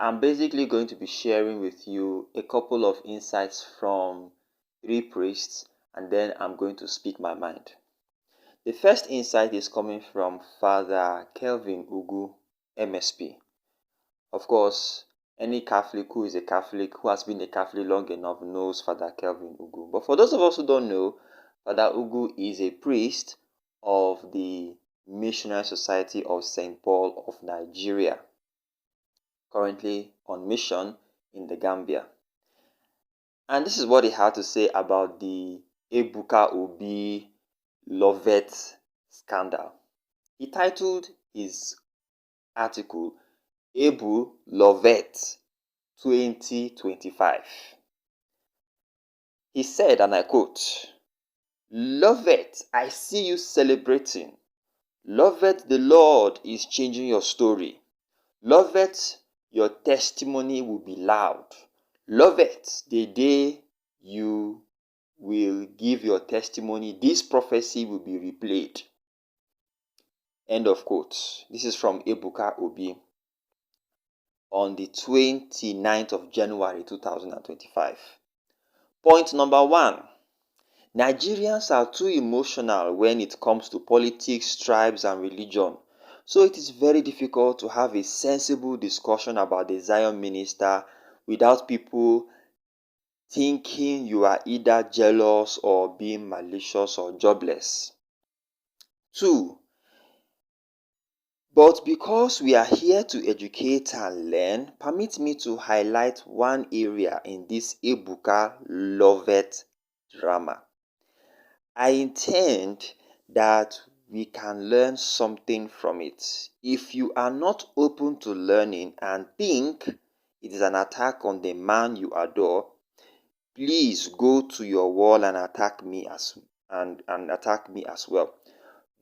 I'm basically going to be sharing with you a couple of insights from 3 priests, and then I'm going to speak my mind. The first insight is coming from Father Kelvin Ugu, MSP. Of course, any Catholic who is a Catholic, who has been a Catholic long enough, knows Father Kelvin Ugu. But for those of us who don't know, Father Ugu is a priest of the Missionary Society of St. Paul of Nigeria, currently on mission in the Gambia. And this is what he had to say about the EbuLoveth scandal. He titled his article EbuLoveth 2025. He said, and I quote, "Loveth, I see you celebrating. Loveth, the Lord is changing your story. Loveth, your testimony will be loud. Loveth, the day you will give your testimony, this prophecy will be replayed." End of quote. This is from Ebuka Obi on the 29th of January 2025. Point number 1. Nigerians are too emotional when it comes to politics, tribes, and religion. So it is very difficult to have a sensible discussion about the Zion minister without people thinking you are either jealous or being malicious or jobless. 2. But because we are here to educate and learn, permit me to highlight one area in this EbuLoveth drama. I intend that we can learn something from it. If you are not open to learning and think it is an attack on the man you adore, please go to your wall and attack me as well.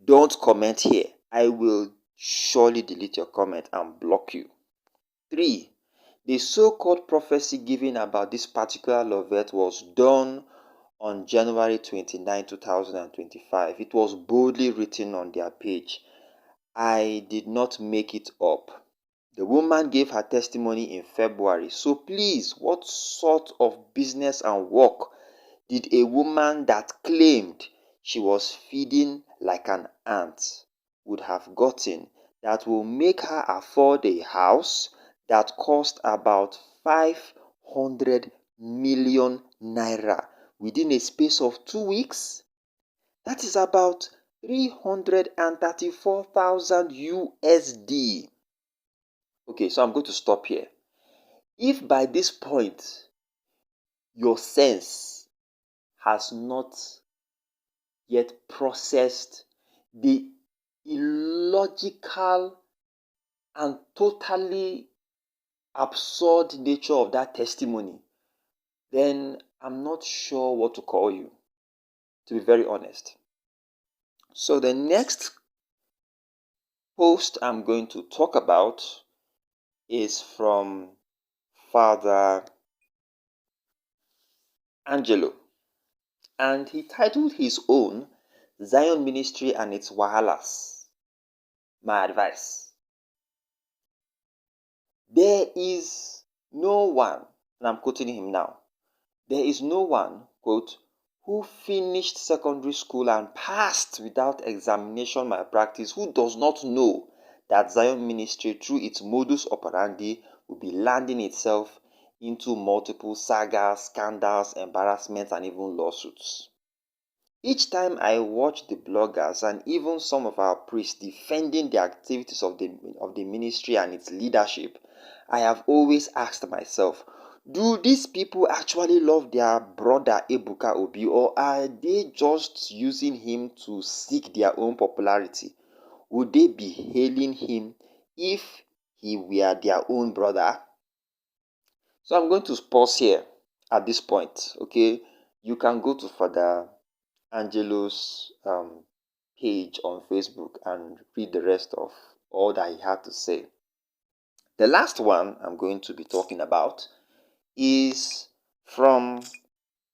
Don't comment here. I will surely delete your comment and block you. 3. The so-called prophecy given about this particular Loveth was done on January 29, 2025. It was boldly written on their page. I did not make it up. The woman gave her testimony in February. So please, what sort of business and work did a woman that claimed she was feeding like an ant would have gotten that will make her afford a house that cost about 500 million naira within a space of 2 weeks? That is about 334,000 USD. Okay, so I'm going to stop here. If by this point your sense has not yet processed the illogical and totally absurd nature of that testimony, then I'm not sure what to call you, to be very honest. So the next post I'm going to talk about is from Father Angelo, and he titled his own Zion Ministry and its Wahalas. My advice. There is no one, and I'm quoting him now, there is no one, quote, who finished secondary school and passed without examination malpractice who does not know that Zion Ministry, through its modus operandi, will be landing itself into multiple sagas, scandals, embarrassments, and even lawsuits. Each time I watch the bloggers and even some of our priests defending the activities of the ministry and its leadership, I have always asked myself, do these people actually love their brother Ebuka Obi, or are they just using him to seek their own popularity? Would they be hailing him if he were their own brother? So I'm going to pause here at this point, okay? You can go to Father Angelo's page on Facebook and read the rest of all that he had to say. The last one I'm going to be talking about is from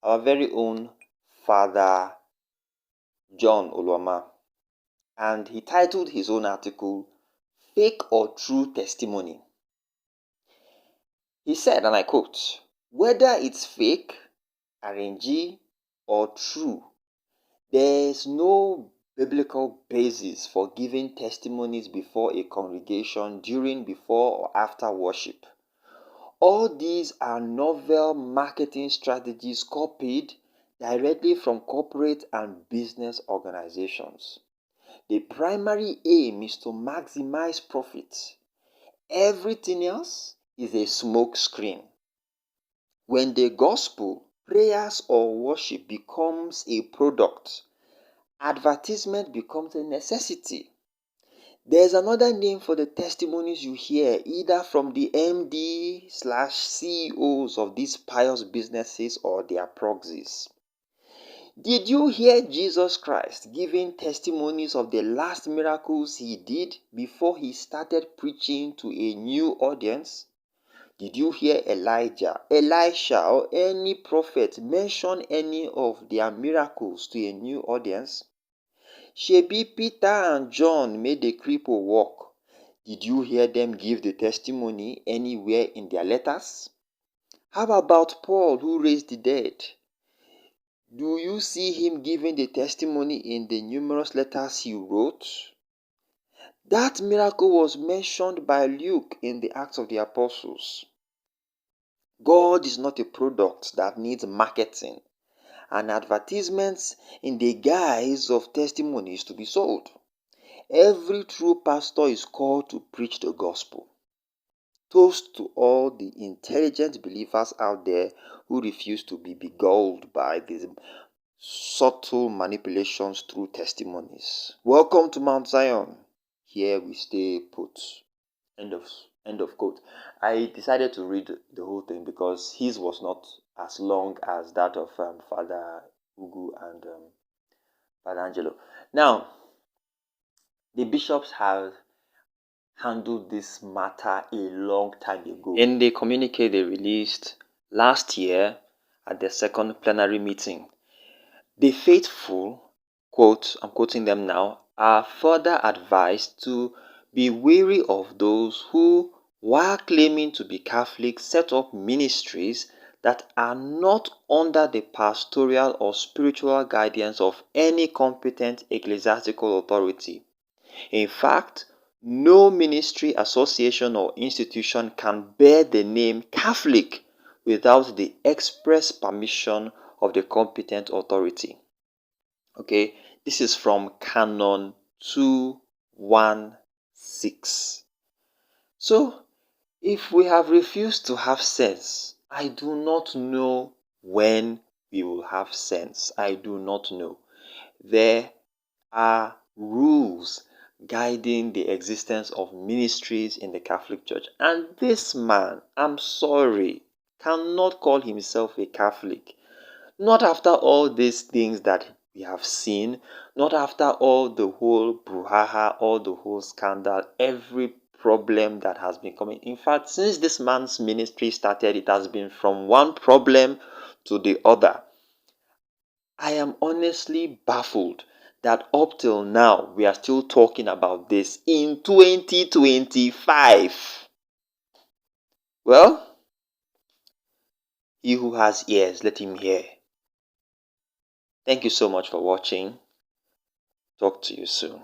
our very own Father John Oluoma, and he titled his own article, Fake or True Testimony. He said, and I quote, "Whether it's fake, RNG, or true, there's no biblical basis for giving testimonies before a congregation during, before, or after worship. All these are novel marketing strategies copied directly from corporate and business organizations. The primary aim is to maximize profit. Everything else is a smoke screen. When the gospel, prayers, or worship becomes a product, advertisement becomes a necessity. There's another name for the testimonies you hear, either from the MD/CEOs of these pious businesses or their proxies. Did you hear Jesus Christ giving testimonies of the last miracles he did before he started preaching to a new audience? Did you hear Elijah, Elisha, or any prophet mention any of their miracles to a new audience? Shebi Peter and John made the cripple walk. Did you hear them give the testimony anywhere in their letters? How about Paul, who raised the dead? Do you see him giving the testimony in the numerous letters he wrote? That miracle was mentioned by Luke in the Acts of the Apostles. God is not a product that needs marketing and advertisements in the guise of testimonies to be sold. Every true pastor is called to preach the gospel. Toast to all the intelligent believers out there who refuse to be beguiled by these subtle manipulations through testimonies. Welcome to Mount Zion. Here we stay put. End of quote. I decided to read the whole thing because his was not as long as that of Father Ugu and Father Angelo. Now, the bishops have handled this matter a long time ago. In the communique they released last year at the second plenary meeting, the faithful, quote, I'm quoting them now, are further advised to be wary of those who, while claiming to be Catholic, set up ministries that are not under the pastoral or spiritual guidance of any competent ecclesiastical authority. In fact, no ministry, association, or institution can bear the name Catholic without the express permission of the competent authority. Okay, this is from Canon 216. So, if we have refused to have sense, I do not know when we will have sense. I do not know. There are rules guiding the existence of ministries in the Catholic Church. And this man, I'm sorry, cannot call himself a Catholic. Not after all these things that we have seen, not after all the whole brouhaha, all the whole scandal, every problem that has been coming. In fact, since this man's ministry started, it has been from one problem to the other. I am honestly baffled that up till now we are still talking about this in 2025. Well, he who has ears, let him hear. Thank you so much for watching. Talk to you soon.